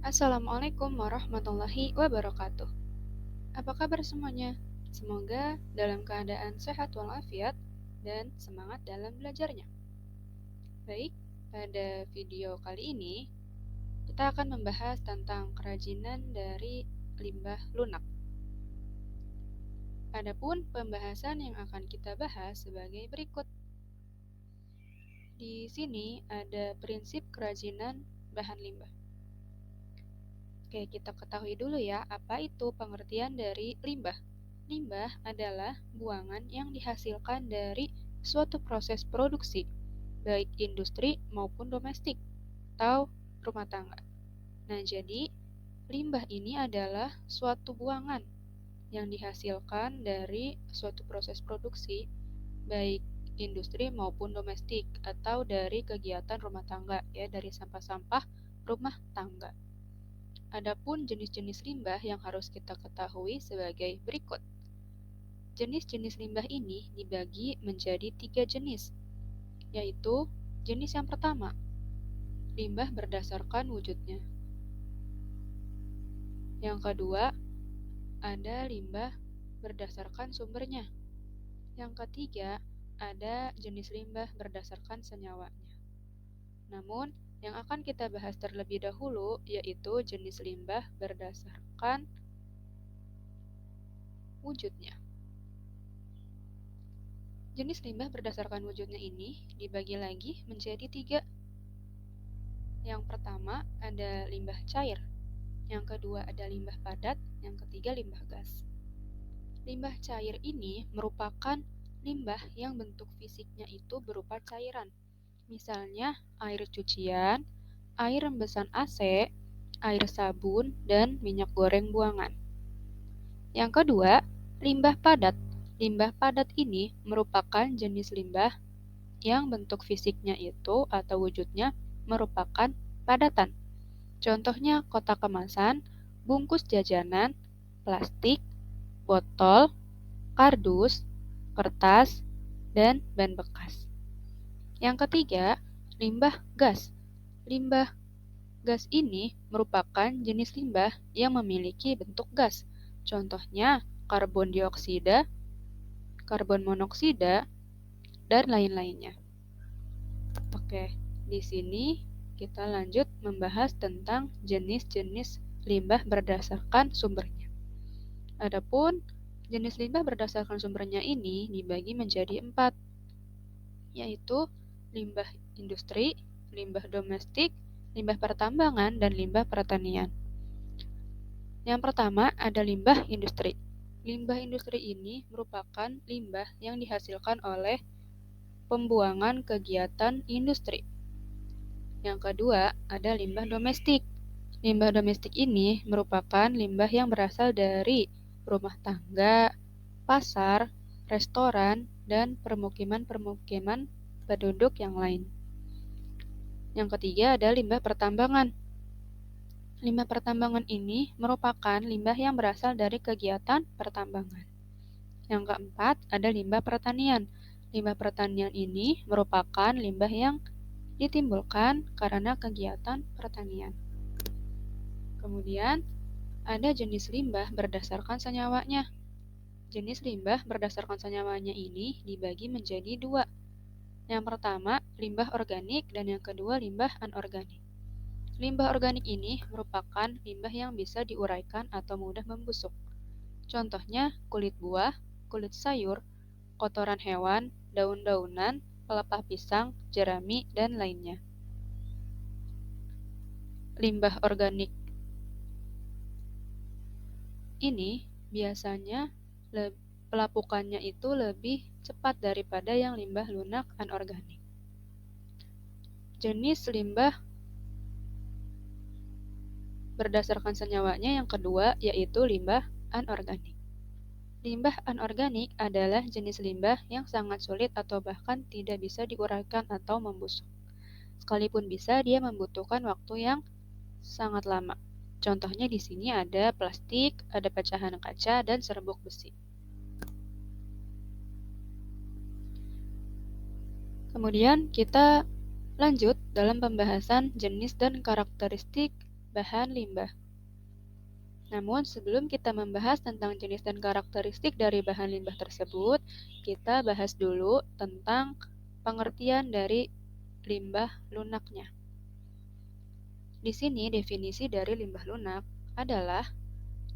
Assalamualaikum warahmatullahi wabarakatuh. Apa kabar semuanya? Semoga dalam keadaan sehat walafiat dan semangat dalam belajarnya. Baik, pada video kali ini kita akan membahas tentang kerajinan dari limbah lunak. Adapun pembahasan yang akan kita bahas sebagai berikut. Di sini ada prinsip kerajinan bahan limbah. Oke, kita ketahui dulu ya, apa itu pengertian dari limbah. Limbah adalah buangan yang dihasilkan dari suatu proses produksi, baik industri maupun domestik atau rumah tangga. Nah, jadi limbah ini adalah suatu buangan yang dihasilkan dari suatu proses produksi, baik industri maupun domestik atau dari kegiatan rumah tangga, ya, dari sampah-sampah rumah tangga. Adapun jenis-jenis limbah yang harus kita ketahui sebagai berikut. Jenis-jenis limbah ini dibagi menjadi 3 jenis, yaitu jenis yang pertama, limbah berdasarkan wujudnya. Yang kedua, ada limbah berdasarkan sumbernya. Yang ketiga, ada jenis limbah berdasarkan senyawanya. Namun, yang akan kita bahas terlebih dahulu yaitu jenis limbah berdasarkan wujudnya. Jenis limbah berdasarkan wujudnya ini dibagi lagi menjadi 3. Yang pertama ada limbah cair, yang kedua ada limbah padat, yang ketiga limbah gas. Limbah cair ini merupakan limbah yang bentuk fisiknya itu berupa cairan. Misalnya air cucian, air rembesan AC, air sabun, dan minyak goreng buangan. Yang kedua, limbah padat. Limbah padat ini merupakan jenis limbah yang bentuk fisiknya itu atau wujudnya merupakan padatan. Contohnya kotak kemasan, bungkus jajanan, plastik, botol, kardus, kertas, dan ban bekas. Yang ketiga, limbah gas. Limbah gas ini merupakan jenis limbah yang memiliki bentuk gas. Contohnya karbon dioksida, karbon monoksida, dan lain-lainnya. Oke, di sini kita lanjut membahas tentang jenis-jenis limbah berdasarkan sumbernya. Adapun jenis limbah berdasarkan sumbernya ini dibagi menjadi 4, yaitu limbah industri, limbah domestik, limbah pertambangan, dan limbah pertanian. Yang pertama ada limbah industri. Limbah industri ini merupakan limbah yang dihasilkan oleh pembuangan kegiatan industri. Yang kedua, ada limbah domestik. Limbah domestik ini merupakan limbah yang berasal dari rumah tangga, pasar, restoran, dan permukiman-permukiman penduduk yang lain. Yang ketiga ada limbah pertambangan. Limbah pertambangan ini merupakan limbah yang berasal dari kegiatan pertambangan. Yang keempat ada limbah pertanian. Limbah pertanian ini merupakan limbah yang ditimbulkan karena kegiatan pertanian. Kemudian, ada jenis limbah berdasarkan senyawanya. Jenis limbah berdasarkan senyawanya ini dibagi menjadi 2. Yang pertama, limbah organik, dan yang kedua, limbah anorganik. Limbah organik ini merupakan limbah yang bisa diuraikan atau mudah membusuk. Contohnya, kulit buah, kulit sayur, kotoran hewan, daun-daunan, pelepah pisang, jerami, dan lainnya. Limbah organik ini biasanya pelapukannya itu lebih cepat daripada yang limbah lunak anorganik. Jenis limbah berdasarkan senyawanya yang kedua yaitu limbah anorganik. Limbah anorganik adalah jenis limbah yang sangat sulit atau bahkan tidak bisa diuraikan atau membusuk. Sekalipun bisa, dia membutuhkan waktu yang sangat lama. Contohnya di sini ada plastik, ada pecahan kaca, dan serbuk besi. Kemudian kita lanjut dalam pembahasan jenis dan karakteristik bahan limbah. Namun, sebelum kita membahas tentang jenis dan karakteristik dari bahan limbah tersebut, kita bahas dulu tentang pengertian dari limbah lunaknya. Di sini definisi dari limbah lunak adalah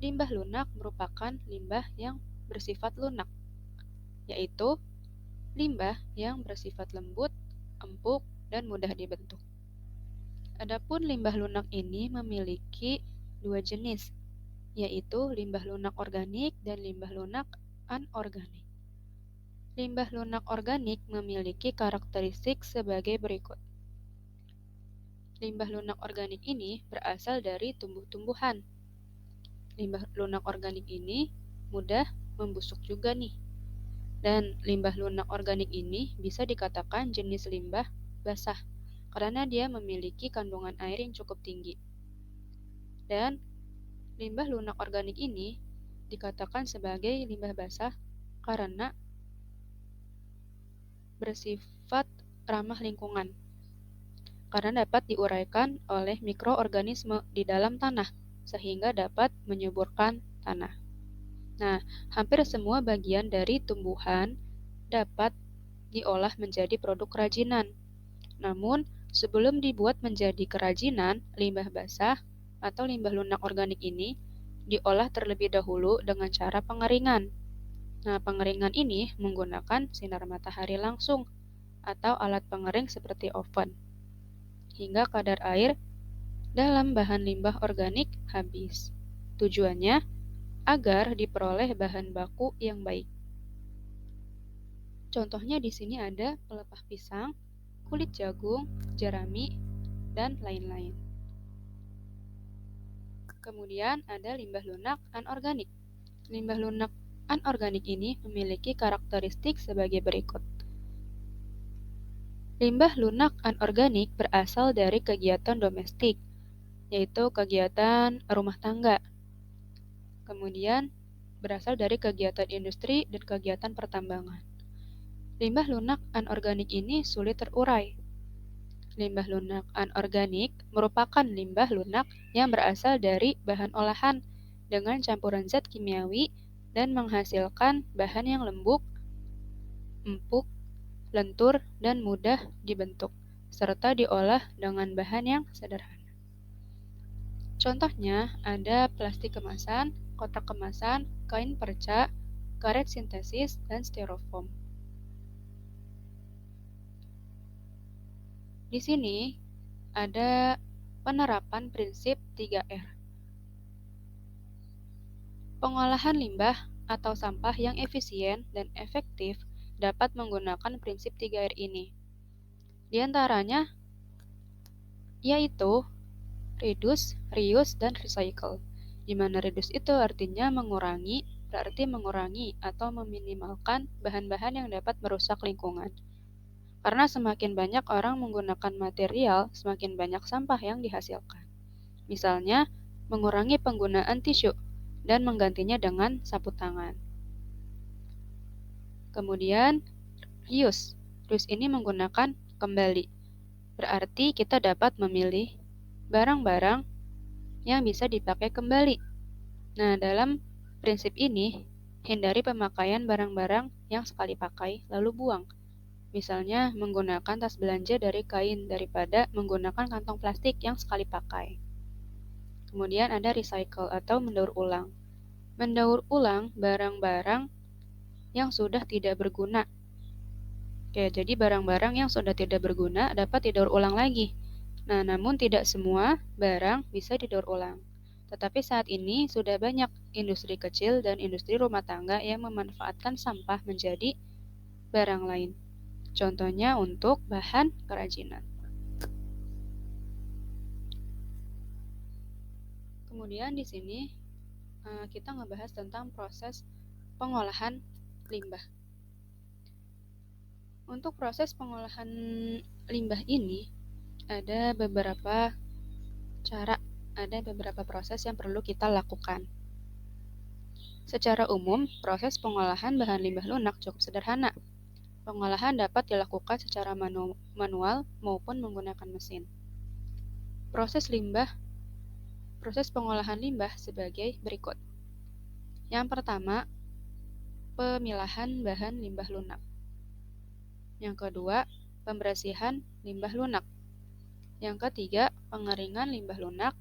limbah lunak merupakan limbah yang bersifat lunak, yaitu limbah yang bersifat lembut, empuk, dan mudah dibentuk. Adapun limbah lunak ini memiliki dua jenis, yaitu limbah lunak organik dan limbah lunak anorganik. Limbah lunak organik memiliki karakteristik sebagai berikut. Limbah lunak organik ini berasal dari tumbuh-tumbuhan. Limbah lunak organik ini mudah membusuk juga nih. Dan limbah lunak organik ini bisa dikatakan jenis limbah basah karena dia memiliki kandungan air yang cukup tinggi. Dan limbah lunak organik ini dikatakan sebagai limbah basah karena bersifat ramah lingkungan, karena dapat diuraikan oleh mikroorganisme di dalam tanah, sehingga dapat menyuburkan tanah. Nah, hampir semua bagian dari tumbuhan dapat diolah menjadi produk kerajinan. Namun, sebelum dibuat menjadi kerajinan, limbah basah atau limbah lunak organik ini diolah terlebih dahulu dengan cara pengeringan. Nah, pengeringan ini menggunakan sinar matahari langsung atau alat pengering seperti oven, hingga kadar air dalam bahan limbah organik habis. Tujuannya agar diperoleh bahan baku yang baik. Contohnya di sini ada pelepah pisang, kulit jagung, jerami, dan lain-lain. Kemudian ada limbah lunak anorganik. Limbah lunak anorganik ini memiliki karakteristik sebagai berikut. Limbah lunak anorganik berasal dari kegiatan domestik, yaitu kegiatan rumah tangga. Kemudian berasal dari kegiatan industri dan kegiatan pertambangan. Limbah lunak anorganik ini sulit terurai. Limbah lunak anorganik merupakan limbah lunak yang berasal dari bahan olahan dengan campuran zat kimiawi dan menghasilkan bahan yang lembut, empuk, lentur, dan mudah dibentuk, serta diolah dengan bahan yang sederhana. Contohnya ada plastik kemasan, kotak kemasan, kain perca, karet sintesis, dan styrofoam. Di sini ada penerapan prinsip 3R. Pengolahan limbah atau sampah yang efisien dan efektif dapat menggunakan prinsip 3R ini. Di antaranya yaitu reduce, reuse, dan recycle. Di mana reduce itu artinya mengurangi, berarti mengurangi atau meminimalkan bahan-bahan yang dapat merusak lingkungan. Karena semakin banyak orang menggunakan material, semakin banyak sampah yang dihasilkan. Misalnya, mengurangi penggunaan tisu dan menggantinya dengan sapu tangan. Kemudian, reuse. Reuse ini menggunakan kembali. Berarti kita dapat memilih barang-barang yang bisa dipakai kembali. Nah, dalam prinsip ini, hindari pemakaian barang-barang yang sekali pakai lalu buang. Misalnya, menggunakan tas belanja dari kain daripada menggunakan kantong plastik yang sekali pakai. Kemudian ada recycle atau mendaur ulang. Mendaur ulang barang-barang yang sudah tidak berguna. Oke, jadi barang-barang yang sudah tidak berguna dapat didaur ulang lagi. Nah, namun tidak semua barang bisa didaur ulang. Tetapi saat ini sudah banyak industri kecil dan industri rumah tangga yang memanfaatkan sampah menjadi barang lain. Contohnya untuk bahan kerajinan. Kemudian di sini kita ngebahas tentang proses pengolahan limbah. Untuk proses pengolahan limbah ini ada beberapa cara, ada beberapa proses yang perlu kita lakukan. Secara umum, proses pengolahan bahan limbah lunak cukup sederhana. Pengolahan dapat dilakukan secara manual maupun menggunakan mesin. Proses limbah proses pengolahan limbah sebagai berikut. Yang pertama, pemilahan bahan limbah lunak. Yang kedua, pembersihan limbah lunak. Yang ketiga, pengeringan limbah lunak.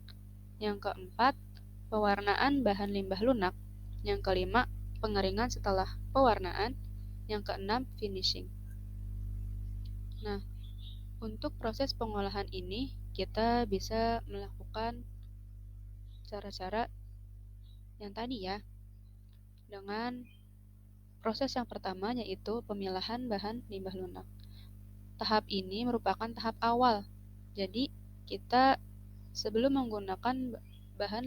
Yang keempat, pewarnaan bahan limbah lunak. Yang kelima, pengeringan setelah pewarnaan. Yang keenam, finishing. Nah, untuk proses pengolahan ini, kita bisa melakukan cara-cara yang tadi ya, dengan proses yang pertama yaitu pemilahan bahan limbah lunak. Tahap ini merupakan tahap awal. Jadi, kita sebelum menggunakan bahan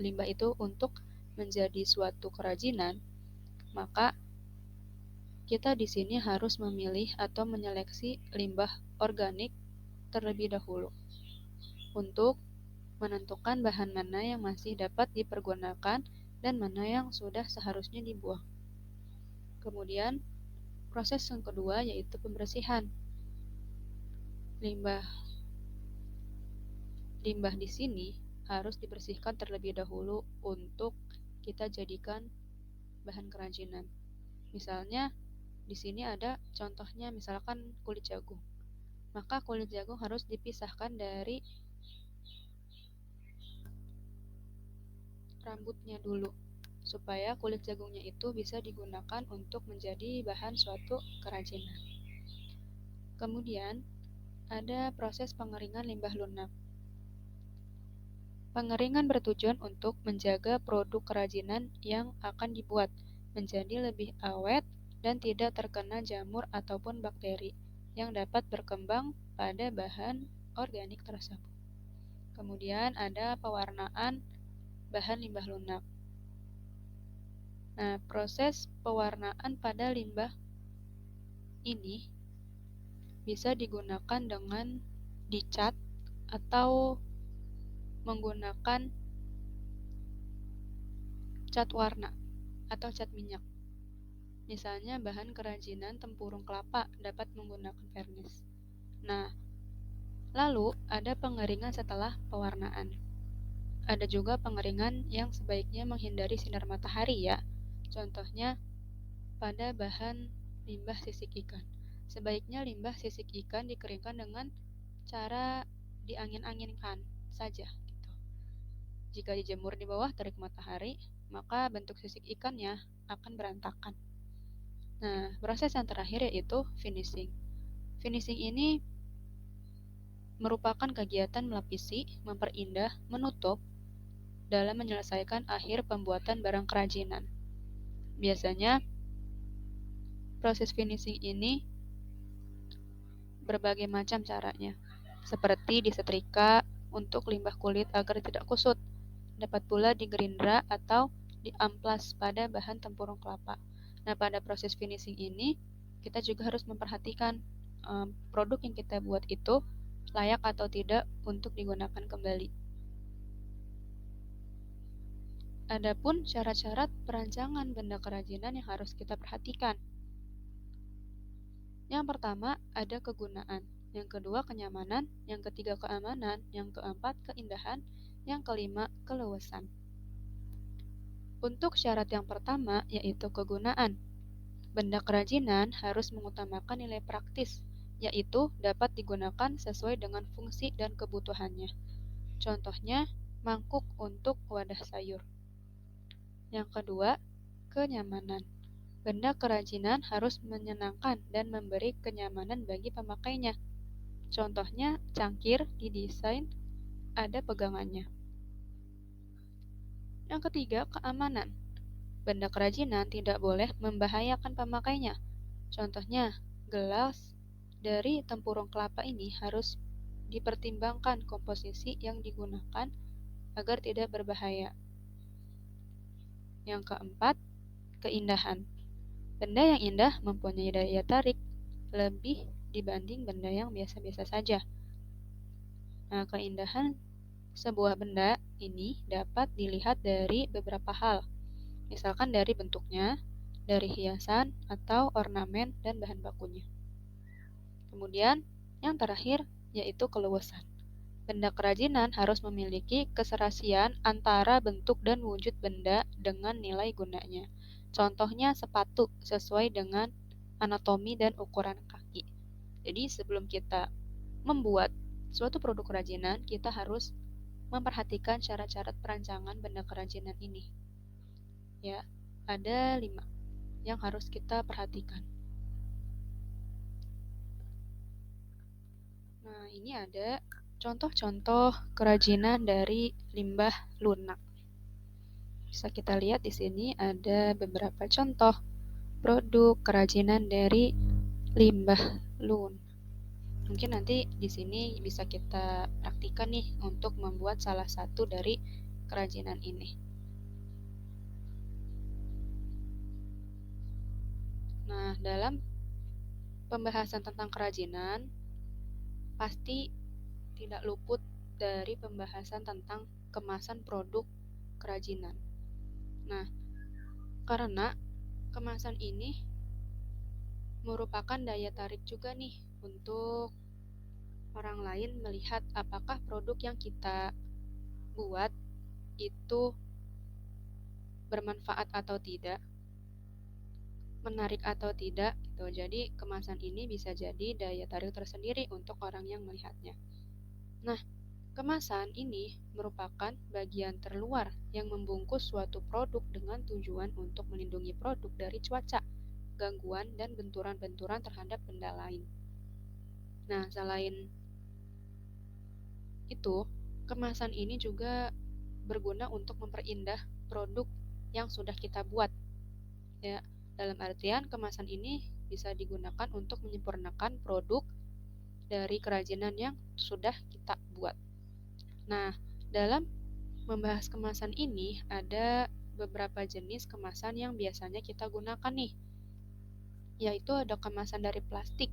limbah itu untuk menjadi suatu kerajinan, maka kita di sini harus memilih atau menyeleksi limbah organik terlebih dahulu untuk menentukan bahan mana yang masih dapat dipergunakan dan mana yang sudah seharusnya dibuang. Kemudian, proses yang kedua yaitu pembersihan. Limbah di sini harus dibersihkan terlebih dahulu untuk kita jadikan bahan kerajinan. Misalnya, di sini ada contohnya misalkan kulit jagung. Maka kulit jagung harus dipisahkan dari rambutnya dulu, supaya kulit jagungnya itu bisa digunakan untuk menjadi bahan suatu kerajinan. Kemudian, ada proses pengeringan limbah lunak. Pengeringan bertujuan untuk menjaga produk kerajinan yang akan dibuat menjadi lebih awet dan tidak terkena jamur ataupun bakteri yang dapat berkembang pada bahan organik tersebut. Kemudian ada pewarnaan bahan limbah lunak. Nah, proses pewarnaan pada limbah ini bisa digunakan dengan dicat atau menggunakan cat warna atau cat minyak. Misalnya bahan kerajinan tempurung kelapa dapat menggunakan vernis. Nah, lalu ada pengeringan setelah pewarnaan. Ada juga pengeringan yang sebaiknya menghindari sinar matahari ya. Contohnya pada bahan limbah sisik ikan. Sebaiknya limbah sisik ikan dikeringkan dengan cara diangin-anginkan saja gitu. Jika dijemur di bawah terik matahari, maka bentuk sisik ikannya akan berantakan. Nah, proses yang terakhir yaitu finishing. Finishing ini merupakan kegiatan melapisi, memperindah, menutup dalam menyelesaikan akhir pembuatan barang kerajinan. Biasanya, proses finishing ini berbagai macam caranya, seperti disetrika untuk limbah kulit agar tidak kusut, dapat pula digerindra atau diamplas pada bahan tempurung kelapa. Nah, pada proses finishing ini, kita juga harus memperhatikan produk yang kita buat itu layak atau tidak untuk digunakan kembali. Adapun syarat-syarat perancangan benda kerajinan yang harus kita perhatikan. Yang pertama, ada kegunaan. Yang kedua, kenyamanan. Yang ketiga, keamanan. Yang keempat, keindahan. Yang kelima, keluasan. Untuk syarat yang pertama, yaitu kegunaan. Benda kerajinan harus mengutamakan nilai praktis, yaitu dapat digunakan sesuai dengan fungsi dan kebutuhannya. Contohnya, mangkuk untuk wadah sayur. Yang kedua, kenyamanan. Benda kerajinan harus menyenangkan dan memberi kenyamanan bagi pemakainya. Contohnya, cangkir didesain ada pegangannya. Yang ketiga, keamanan. Benda kerajinan tidak boleh membahayakan pemakainya. Contohnya, gelas dari tempurung kelapa ini harus dipertimbangkan komposisi yang digunakan agar tidak berbahaya. Yang keempat, keindahan. Benda yang indah mempunyai daya tarik lebih dibanding benda yang biasa-biasa saja. Nah, keindahan sebuah benda ini dapat dilihat dari beberapa hal, misalkan dari bentuknya, dari hiasan atau ornamen dan bahan bakunya. Kemudian, yang terakhir yaitu keluasan. Benda kerajinan harus memiliki keserasian antara bentuk dan wujud benda dengan nilai gunanya. Contohnya sepatu sesuai dengan anatomi dan ukuran kaki. Jadi sebelum kita membuat suatu produk kerajinan, kita harus memperhatikan syarat-syarat perancangan benda kerajinan ini. Ya, ada 5 yang harus kita perhatikan. Nah, ini ada contoh-contoh kerajinan dari limbah lunak. Bisa kita lihat di sini ada beberapa contoh produk kerajinan dari limbah lun. Mungkin nanti di sini bisa kita praktikan nih untuk membuat salah satu dari kerajinan ini. Nah, dalam pembahasan tentang kerajinan, pasti tidak luput dari pembahasan tentang kemasan produk kerajinan. Nah, karena kemasan ini merupakan daya tarik juga nih untuk orang lain melihat apakah produk yang kita buat itu bermanfaat atau tidak, menarik atau tidak gitu. Jadi kemasan ini bisa jadi daya tarik tersendiri untuk orang yang melihatnya. Nah, kemasan ini merupakan bagian terluar yang membungkus suatu produk dengan tujuan untuk melindungi produk dari cuaca, gangguan, dan benturan-benturan terhadap benda lain. Nah, selain itu, kemasan ini juga berguna untuk memperindah produk yang sudah kita buat. Ya, dalam artian kemasan ini bisa digunakan untuk menyempurnakan produk dari kerajinan yang sudah kita buat. Nah, dalam membahas kemasan ini ada beberapa jenis kemasan yang biasanya kita gunakan nih, yaitu ada kemasan dari plastik.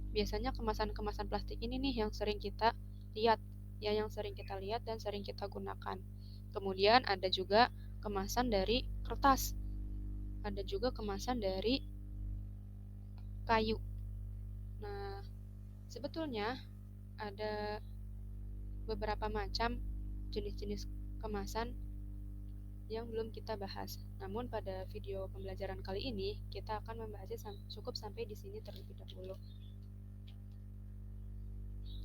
Biasanya kemasan-kemasan plastik ini nih yang sering kita lihat, ya yang sering kita lihat dan sering kita gunakan. Kemudian ada juga kemasan dari kertas. Ada juga kemasan dari kayu. Nah, sebetulnya ada beberapa macam jenis-jenis kemasan yang belum kita bahas. Namun pada video pembelajaran kali ini kita akan membahasnya cukup sampai di sini terlebih dahulu.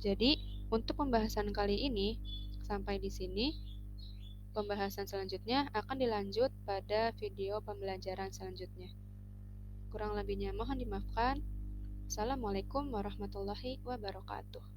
Jadi, untuk pembahasan kali ini sampai di sini. Pembahasan selanjutnya akan dilanjut pada video pembelajaran selanjutnya. Kurang lebihnya mohon dimaafkan. Assalamualaikum warahmatullahi wabarakatuh.